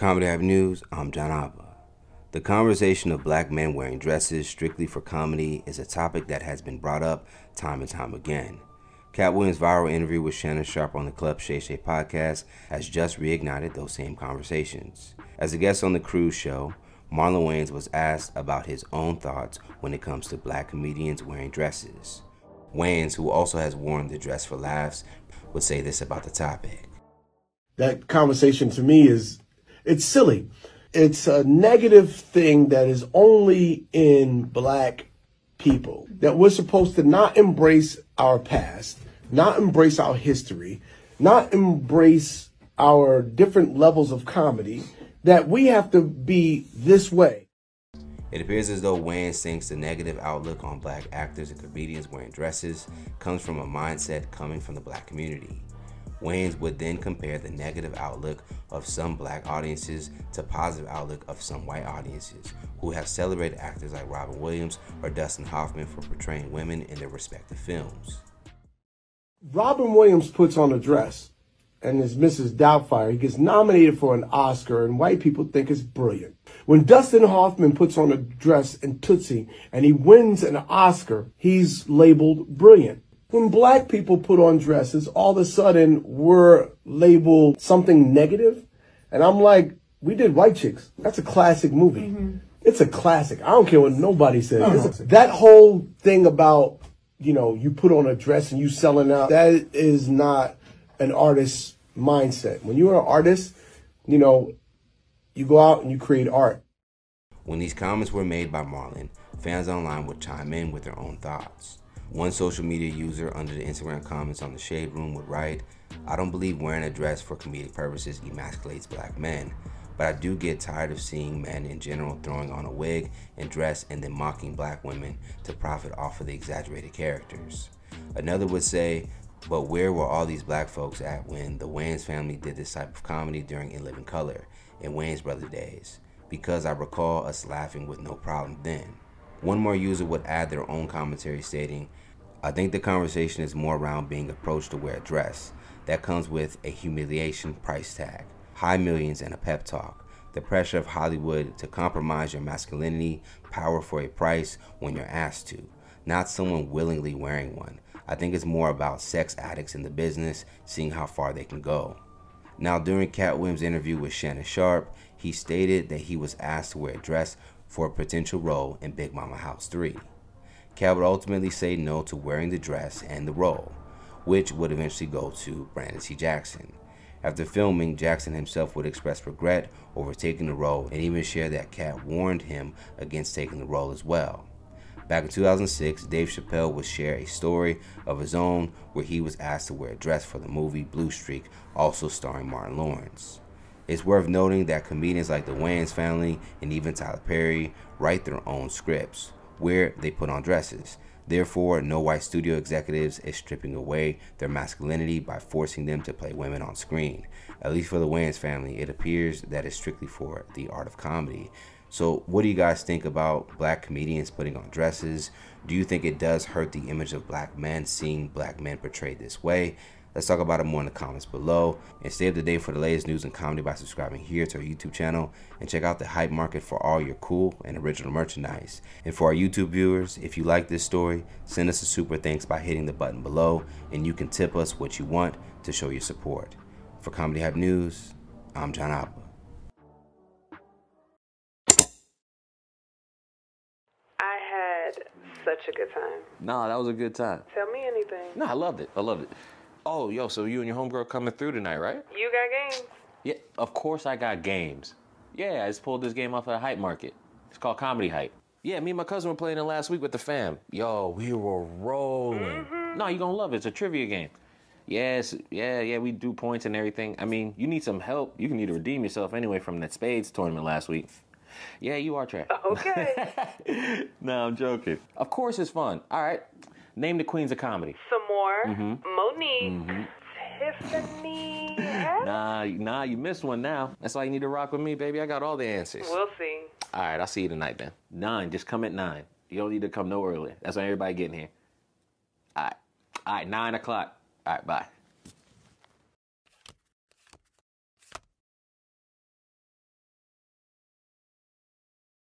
Comedy Hype News, I'm John Abba. The conversation of black men wearing dresses strictly for comedy is a topic that has been brought up time and time again. Cat Williams' viral interview with Shannon Sharpe on the Club Shay Shay podcast has just reignited those same conversations. As a guest on the Cruise show, Marlon Wayans was asked about his own thoughts when it comes to black comedians wearing dresses. Wayans, who also has worn the dress for laughs, would say this about the topic. That conversation to me it's silly. It's a negative thing that is only in black people, that we're supposed to not embrace our past, not embrace our history, not embrace our different levels of comedy, that we have to be this way. It appears as though Wayans thinks the negative outlook on black actors and comedians wearing dresses comes from a mindset coming from the black community. Wayans would then compare the negative outlook of some black audiences to positive outlook of some white audiences who have celebrated actors like Robin Williams or Dustin Hoffman for portraying women in their respective films. Robin Williams puts on a dress and is Mrs. Doubtfire. He gets nominated for an Oscar and white people think it's brilliant. When Dustin Hoffman puts on a dress in Tootsie and he wins an Oscar, he's labeled brilliant. When black people put on dresses, all of a sudden we're labeled something negative. And I'm like, we did White Chicks. That's a classic movie. Mm-hmm. It's a classic. I don't care what nobody says. That whole thing about, you put on a dress and you selling out, that is not an artist's mindset. When you're an artist, you go out and you create art. When these comments were made by Marlon, fans online would chime in with their own thoughts. One social media user under the Instagram comments on the Shade Room would write, "I don't believe wearing a dress for comedic purposes emasculates black men, but I do get tired of seeing men in general throwing on a wig and dress and then mocking black women to profit off of the exaggerated characters." Another would say, "But where were all these black folks at when the Wayans family did this type of comedy during In Living Color and Wayans Brother days? Because I recall us laughing with no problem then." One more user would add their own commentary stating, "I think the conversation is more around being approached to wear a dress. That comes with a humiliation price tag, high millions, and a pep talk. The pressure of Hollywood to compromise your masculinity, power for a price when you're asked to, not someone willingly wearing one. I think it's more about sex addicts in the business, seeing how far they can go." Now, during Cat Williams' interview with Shannon Sharpe, he stated that he was asked to wear a dress for a potential role in Big Mama House 3. Cat would ultimately say no to wearing the dress and the role, which would eventually go to Brandon T. Jackson. After filming, Jackson himself would express regret over taking the role and even share that Cat warned him against taking the role as well. Back in 2006, Dave Chappelle would share a story of his own where he was asked to wear a dress for the movie Blue Streak, also starring Martin Lawrence. It's worth noting that comedians like the Wayans family and even Tyler Perry write their own scripts where they put on dresses. Therefore, no white studio executives is stripping away their masculinity by forcing them to play women on screen. At least for the Wayans family, it appears that it's strictly for the art of comedy. So what do you guys think about black comedians putting on dresses? Do you think it does hurt the image of black men seeing black men portrayed this way? Let's talk about it more in the comments below. And stay up to date for the latest news and comedy by subscribing here to our YouTube channel. And check out the Hype Market for all your cool and original merchandise. And for our YouTube viewers, if you like this story, send us a super thanks by hitting the button below. And you can tip us what you want to show your support. For Comedy Hype News, I'm John Abba. I had such a good time. Nah, that was a good time. Tell me anything. Nah, I loved it. I loved it. Oh, yo, so you and your homegirl coming through tonight, right? You got games? Yeah, of course I got games. Yeah, I just pulled this game off of the Hype Market. It's called Comedy Hype. Yeah, me and my cousin were playing it last week with the fam. Yo, we were rolling. Mm-hmm. No, you're gonna love it. It's a trivia game. Yes, yeah, we do points and everything. I mean, you need some help. You can need to redeem yourself anyway from that Spades tournament last week. Yeah, you are trash. Okay. No, I'm joking. Of course it's fun. All right. Name the queens of comedy. Some more. Monique. Tiffany. Nah, you missed one now. That's why you need to rock with me, baby. I got all the answers. We'll see. All right, I'll see you tonight then. 9, just come at 9. You don't need to come no earlier. That's when everybody getting here. All right, 9 o'clock. All right, bye.